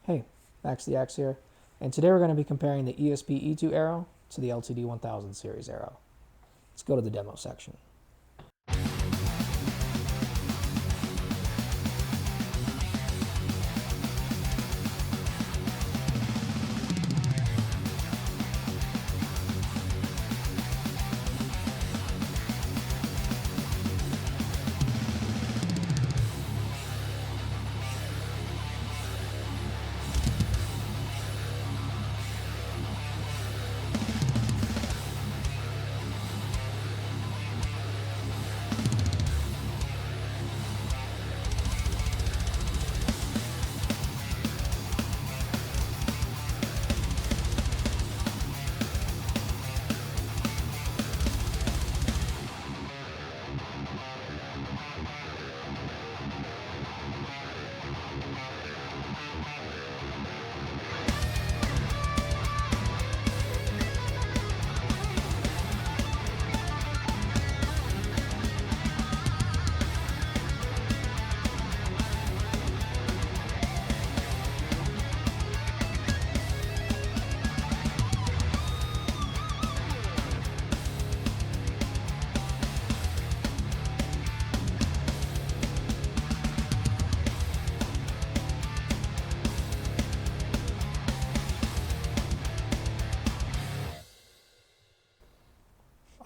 Hey, Max the Axe here, and today we're going to be comparing the ESP E-II Arrow to the LTD 1000 series Arrow. Let's go to the demo section.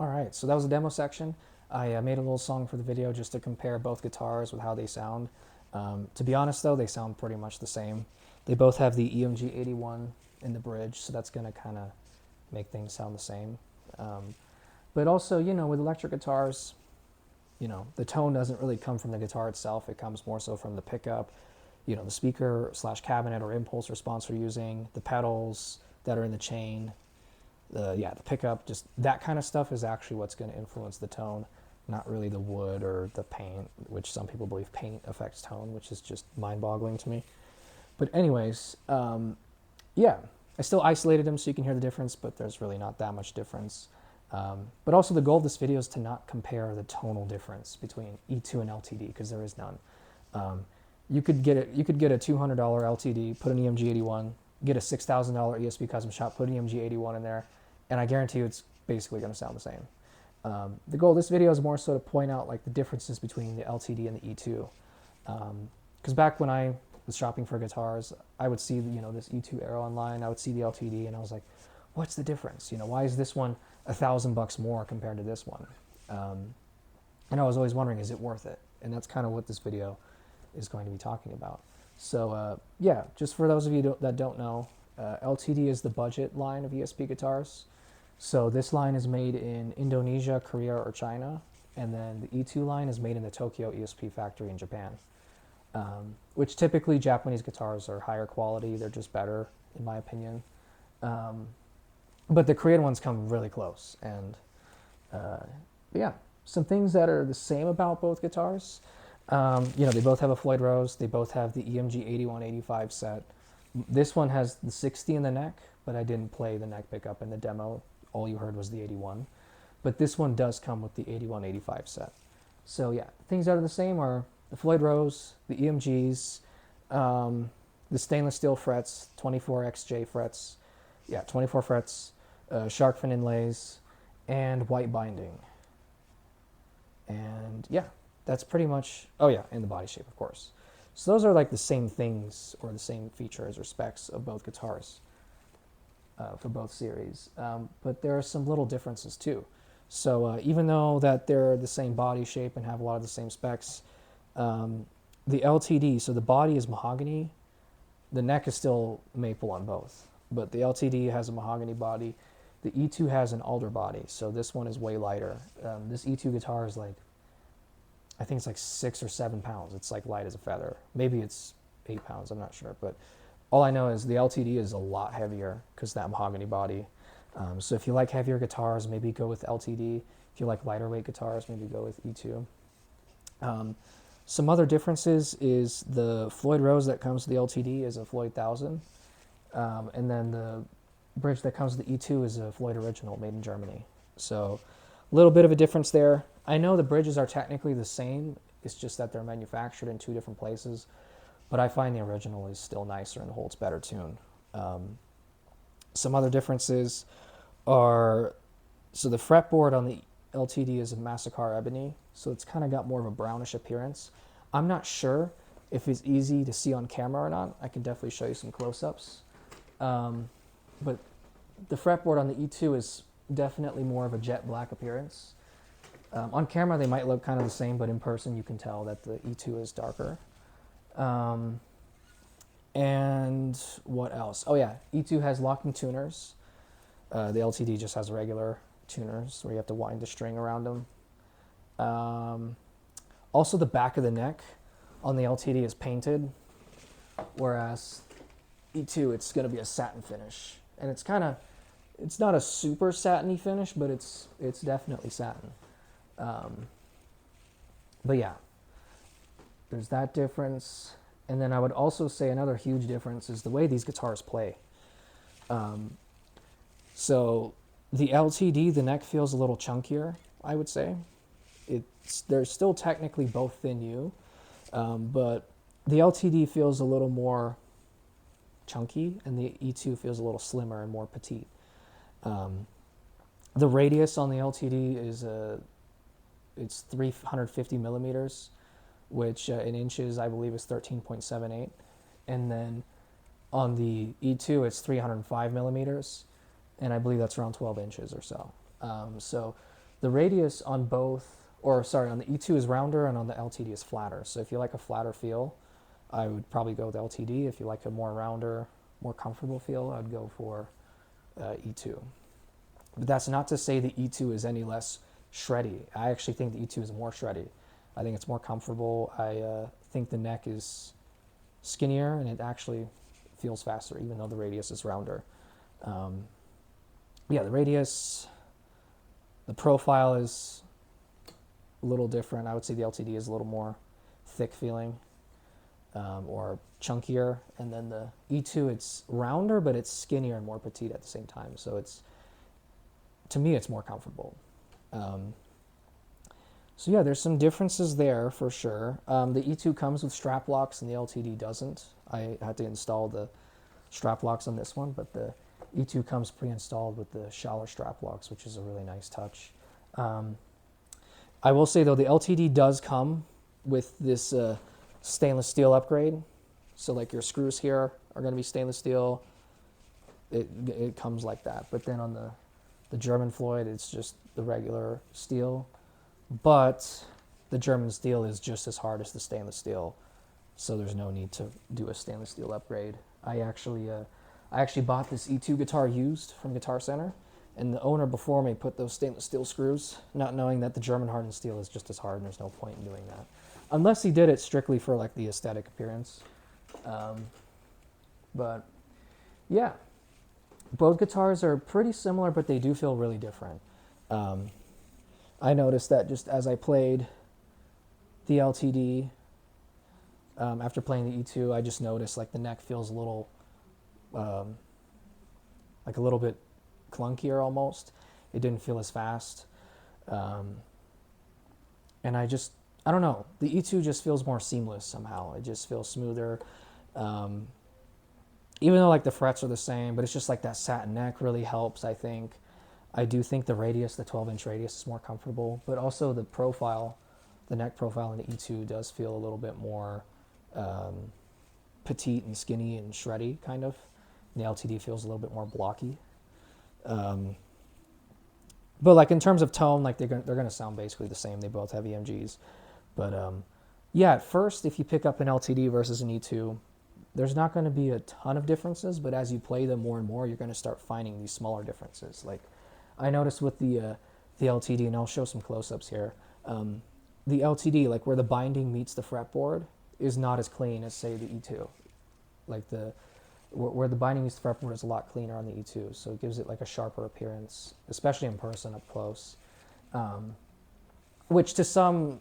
Alright, so that was the demo section. I made a little song for the video just to compare both guitars with how they sound. To be honest though, they sound pretty much the same. They both have the EMG 81 in the bridge, so that's going to kind of make things sound the same. But also, you know, with electric guitars, you know, the tone doesn't really come from the guitar itself. It comes more so from the pickup, you know, the speaker slash cabinet or impulse response we're using, the pedals that are in the chain, the pickup, just that kind of stuff is actually what's going to influence the tone, not really the wood or the paint, which some people believe paint affects tone, which is just mind-boggling to me. But anyways, yeah, I still isolated them so you can hear the difference, but there's really not that much difference. But also the goal of this video is to not compare the tonal difference between E-II and LTD, because there is none. You could get a $200 LTD, put an EMG 81, get a $6,000 ESP Custom Shop, put an EMG 81 in there, and I guarantee you it's basically going to sound the same. The goal of this video is more so to point out like the differences between the LTD and the E-II. Because back when I was shopping for guitars, I would see this E-II Arrow online, I would see the LTD, and I was like, what's the difference? Why is this one $1,000 more compared to this one? And I was always wondering, is it worth it? And that's kind of what this video is going to be talking about. So yeah, just for those of you that don't know, LTD is the budget line of ESP guitars. So this line is made in Indonesia, Korea, or China, and then the E-II line is made in the Tokyo ESP factory in Japan. Which typically Japanese guitars are higher quality, they're just better in my opinion. But the Korean ones come really close, and yeah, some things that are the same about both guitars. They both have a Floyd Rose, they both have the EMG 8185 set. This one has the 60 in the neck, but I didn't play the neck pickup in the demo. All you heard was the 81. But this one does come with the 8185 set. So yeah, things that are the same are the Floyd Rose, the EMGs, the stainless steel frets, 24XJ frets, 24 frets, shark fin inlays, and white binding. And yeah, that's pretty much, oh yeah, and the body shape, of course. So those are like the same things or the same features or specs of both guitars for both series. But there are some little differences too. So even though that they're the same body shape and have a lot of the same specs, the LTD, so the body is mahogany, the neck is still maple on both, but the LTD has a mahogany body. The E-II has an alder body, so this one is way lighter. This E-II guitar is like, I think it's like 6 or 7 pounds. It's like light as a feather. Maybe it's 8 pounds, I'm not sure. But all I know is the LTD is a lot heavier because that mahogany body. So if you like heavier guitars, maybe go with LTD. If you like lighter weight guitars, maybe go with E-II. Some other differences is the Floyd Rose that comes to the LTD is a Floyd 1000. And then the bridge that comes to the E-II is a Floyd Original made in Germany. So a little bit of a difference there. I know the bridges are technically the same. It's just that they're manufactured in 2 different places. but I find the original is still nicer and holds better tune. Some other differences are, so the fretboard on the LTD is a Massacre ebony, so it's kind of got more of a brownish appearance. I'm not sure if it's easy to see on camera or not. I can definitely show you some close-ups. But the fretboard on the E-II is definitely more of a jet black appearance. On camera they might look kind of the same, but in person you can tell that the E-II is darker. And what else? Oh yeah, E-II has locking tuners. The LTD just has regular tuners where you have to wind the string around them. Also the back of the neck on the LTD is painted, whereas E-II it's going to be a satin finish. And it's kind of, it's not a super satiny finish, but it's definitely satin. But yeah, there's that difference. And then I would also say another huge difference is the way these guitars play. So the LTD, the neck feels a little chunkier, I would say. They're still technically both thin U, but the LTD feels a little more chunky and the E-II feels a little slimmer and more petite. The radius on the LTD is it's 350 millimeters, which in inches I believe is 13.78, and then on the E-II it's 305 millimeters, and I believe that's around 12 inches or so. So the radius on both, or sorry, on the E-II is rounder and on the LTD is flatter. So if you like a flatter feel, I would probably go with LTD. If you like a more rounder, more comfortable feel, I'd go for E-II. But that's not to say the E-II is any less shreddy. I actually think the E-II is more shreddy. I think it's more comfortable. I think the neck is skinnier and it actually feels faster, even though the radius is rounder. Yeah, the radius, the profile is a little different. I would say the LTD is a little more thick feeling, or chunkier, and then the E-II it's rounder, but it's skinnier and more petite at the same time. So it's, to me, it's more comfortable. So yeah, there's some differences there for sure. The E-II comes with strap locks and the LTD doesn't. I had to install the strap locks on this one, but the E-II comes pre-installed with the Schaller strap locks, which is a really nice touch. I will say though, the LTD does come with this stainless steel upgrade. So like your screws here are going to be stainless steel. It comes like that. But then on the German Floyd, it's just the regular steel. But the German steel is just as hard as the stainless steel, so there's no need to do a stainless steel upgrade. I actually bought this E-II guitar used from Guitar Center, and the owner before me put those stainless steel screws, not knowing that the German hardened steel is just as hard, and there's no point in doing that, unless he did it strictly for like the aesthetic appearance. But yeah, both guitars are pretty similar, but they do feel really different. I noticed that just as I played the LTD, after playing the E-II, I just noticed like the neck feels a little, like a little bit clunkier almost. It didn't feel as fast. And I don't know, the E-II just feels more seamless somehow. It just feels smoother. Even though like the frets are the same, but it's just like that satin neck really helps, I think. I do think the radius, the 12-inch radius is more comfortable, but also the profile, the neck profile in the E-II does feel a little bit more petite and skinny and shreddy, kind of. And the LTD feels a little bit more blocky. But like in terms of tone, like they're gonna sound basically the same. They both have EMGs. But yeah, at first, if you pick up an LTD versus an E-II, there's not going to be a ton of differences, but as you play them more and more, you're going to start finding these smaller differences. Like I noticed with the LTD, and I'll show some close-ups here. The LTD, like where the binding meets the fretboard, is not as clean as say the E-II. Like where the binding meets the fretboard is a lot cleaner on the E-II, so it gives it like a sharper appearance, especially in person up close. Which to some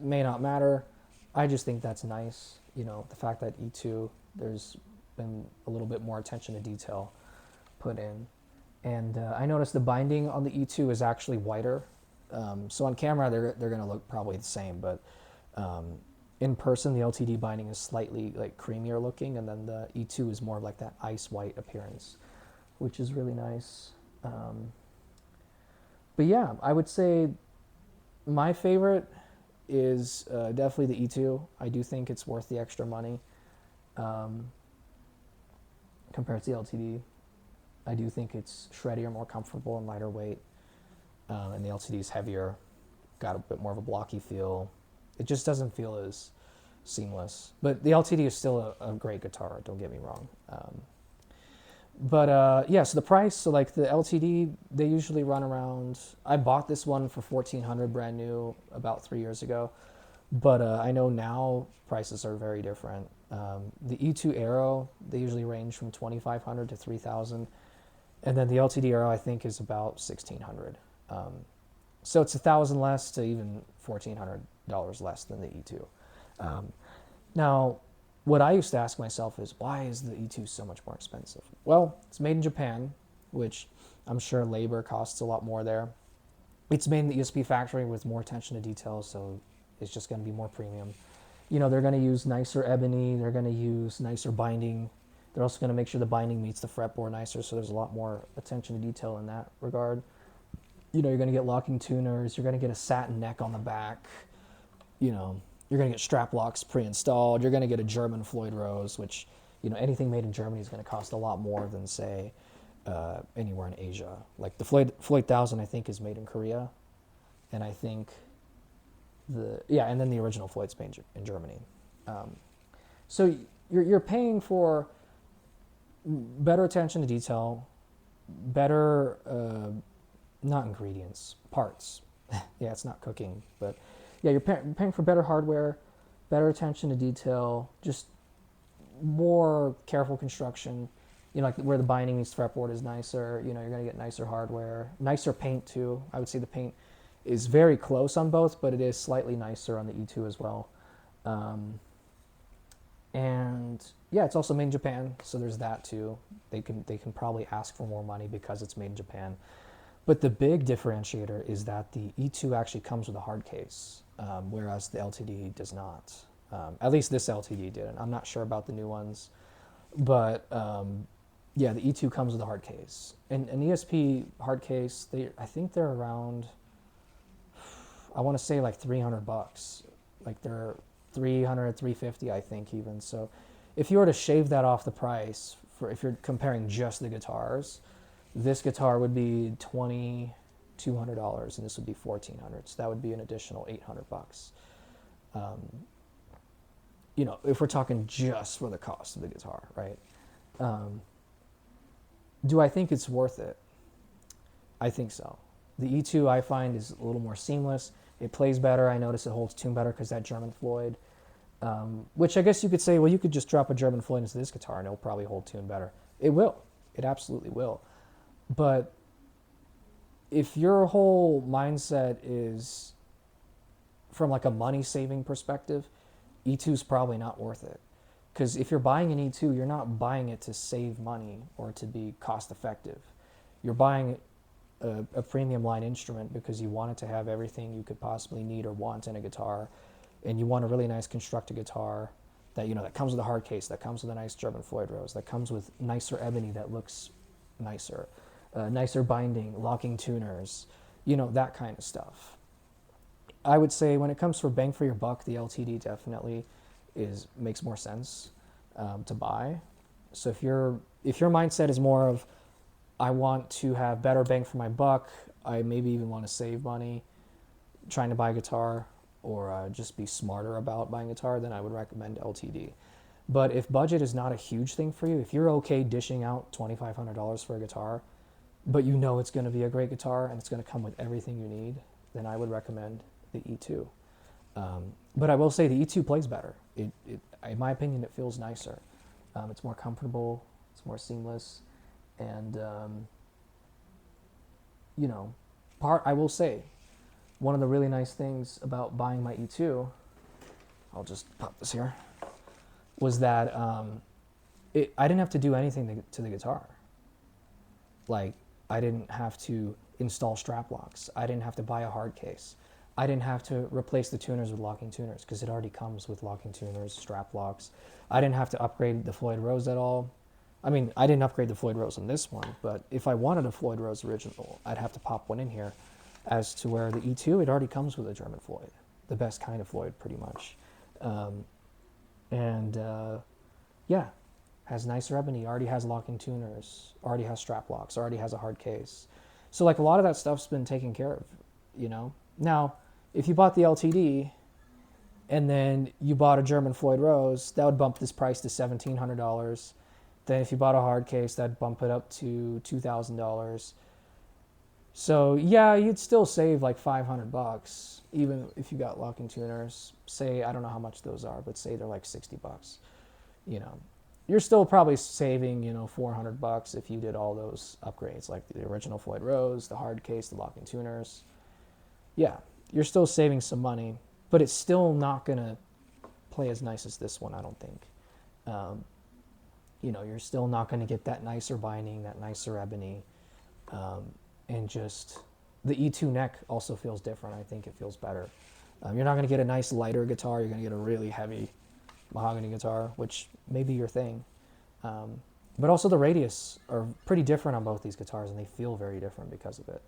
may not matter. I just think that's nice. You know, the fact that E-II, there's been a little bit more attention to detail put in. And I noticed the binding on the E-II is actually whiter. So on camera, they're going to look probably the same, but in person, the LTD binding is slightly like creamier looking, and then the E-II is more of like that ice white appearance, which is really nice. But yeah, I would say my favorite is definitely the E-II. I do think it's worth the extra money compared to the LTD. I do think it's shreddier, more comfortable, and lighter weight. And the LTD is heavier, got a bit more of a blocky feel. It just doesn't feel as seamless. But the LTD is still a great guitar, don't get me wrong. Yeah, so the price, so like the LTD, they usually run around, I bought this one for $1,400 brand new about 3 years ago. But I know now prices are very different. The E-II Arrow, they usually range from $2,500 to $3,000. And then the LTD Arrow, I think, is about $1,600. So it's $1,000 less to even $1,400 less than the E-II. Now, what I used to ask myself is, why is the E-II so much more expensive? Well, it's made in Japan, which I'm sure labor costs a lot more there. It's made in the ESP factory with more attention to detail, so it's just going to be more premium. You know, they're going to use nicer ebony, they're going to use nicer binding. They're also going to make sure the binding meets the fretboard nicer, so there's a lot more attention to detail in that regard. You know, you're going to get locking tuners, you're going to get a satin neck on the back, you know, you're going to get strap locks pre-installed, you're going to get a German Floyd Rose, which, you know, anything made in Germany is going to cost a lot more than, say, anywhere in Asia. Like the Floyd 1000, I think, is made in Korea, and I think and then the original Floyd's made in Germany. So you're paying for better attention to detail, better, not ingredients, parts. Yeah, it's not cooking, but yeah, you're paying for better hardware, better attention to detail, just more careful construction. You know, like where the binding meets the fretboard is nicer. You know, you're going to get nicer hardware, nicer paint too. I would say the paint is very close on both, but it is slightly nicer on the E-II as well. And yeah, it's also made in Japan, so there's that too. They can probably ask for more money because it's made in Japan. But the big differentiator is that the E-II actually comes with a hard case, whereas the LTD does not. At least this LTD didn't. I'm not sure about the new ones, but yeah, the E-II comes with a hard case. And an ESP hard case, I think they're around, I want to say like $300. Like they're 300, 350, I think even. So if you were to shave that off the price, if you're comparing just the guitars, this guitar would be $2,200 and this would be $1,400. So that would be an additional $800. You know, if we're talking just for the cost of the guitar, right? Do I think it's worth it? I think so. The E-II I find is a little more seamless. It plays better. I notice it holds tune better because that German Floyd, which I guess you could say, well, you could just drop a German Floyd into this guitar and it'll probably hold tune better. It will. It absolutely will. But if your whole mindset is from like a money-saving perspective, E-II is probably not worth it. Because if you're buying an E-II, you're not buying it to save money or to be cost-effective. You're buying a premium line instrument because you want it to have everything you could possibly need or want in a guitar, and you want a really nice constructed guitar that, you know, that comes with a hard case, that comes with a nice German Floyd Rose, that comes with nicer ebony that looks nicer, nicer binding, locking tuners, you know, that kind of stuff. I would say when it comes for bang for your buck, the LTD definitely makes more sense to buy. So if your mindset is more of, I want to have better bang for my buck, I maybe even want to save money trying to buy a guitar, or just be smarter about buying a guitar, then I would recommend LTD. But if budget is not a huge thing for you, if you're okay dishing out $2,500 for a guitar, but you know it's going to be a great guitar and it's going to come with everything you need, then I would recommend the E-II. But I will say the E-II plays better. In my opinion, it feels nicer. It's more comfortable, it's more seamless, and you know, I will say, one of the really nice things about buying my E-II, I'll just pop this here, was that I didn't have to do anything to the guitar. Like, I didn't have to install strap locks. I didn't have to buy a hard case. I didn't have to replace the tuners with locking tuners because it already comes with locking tuners, strap locks. I didn't have to upgrade the Floyd Rose at all. I mean, I didn't upgrade the Floyd Rose on this one, but if I wanted a Floyd Rose original, I'd have to pop one in here. As to where the E-II, it already comes with a German Floyd, the best kind of Floyd, pretty much. And yeah, has nicer ebony, already has locking tuners, already has strap locks, already has a hard case. So like a lot of that stuff's been taken care of, you know. Now, if you bought the LTD and then you bought a German Floyd Rose, that would bump this price to $1,700. Then if you bought a hard case, that'd bump it up to $2,000. So yeah, you'd still save like $500, even if you got locking tuners. Say, I don't know how much those are, but say they're like $60. You know, you're still probably saving, you know, $400 if you did all those upgrades, like the original Floyd Rose, the hard case, the locking tuners. Yeah, you're still saving some money, but it's still not gonna play as nice as this one, I don't think. You know, you're still not gonna get that nicer binding, that nicer ebony. And just the E-II neck also feels different. I think it feels better. You're not going to get a nice lighter guitar. You're going to get a really heavy mahogany guitar, which may be your thing. But also the radius are pretty different on both these guitars, and they feel very different because of it.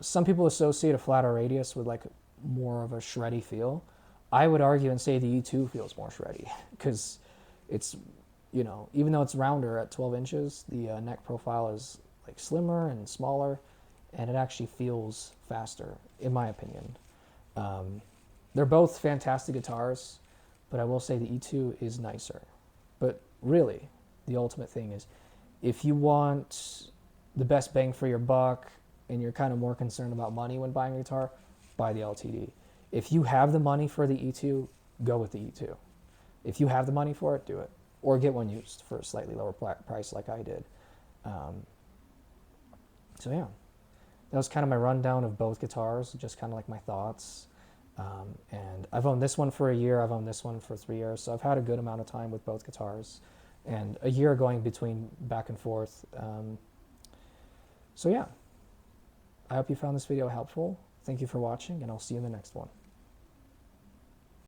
Some people associate a flatter radius with like more of a shreddy feel. I would argue and say the E-II feels more shreddy because it's, you know, even though it's rounder at 12 inches, the neck profile is like slimmer and smaller, and it actually feels faster, in my opinion. They're both fantastic guitars, but I will say the E-II is nicer. But really, the ultimate thing is, if you want the best bang for your buck and you're kind of more concerned about money when buying a guitar, buy the LTD. If you have the money for the E-II, go with the E-II. If you have the money for it, do it. Or get one used for a slightly lower price like I did. So yeah, that was kind of my rundown of both guitars, just kind of like my thoughts. And I've owned this one for a year, I've owned this one for 3 years, so I've had a good amount of time with both guitars. And a year going between back and forth. So yeah, I hope you found this video helpful. Thank you for watching, and I'll see you in the next one.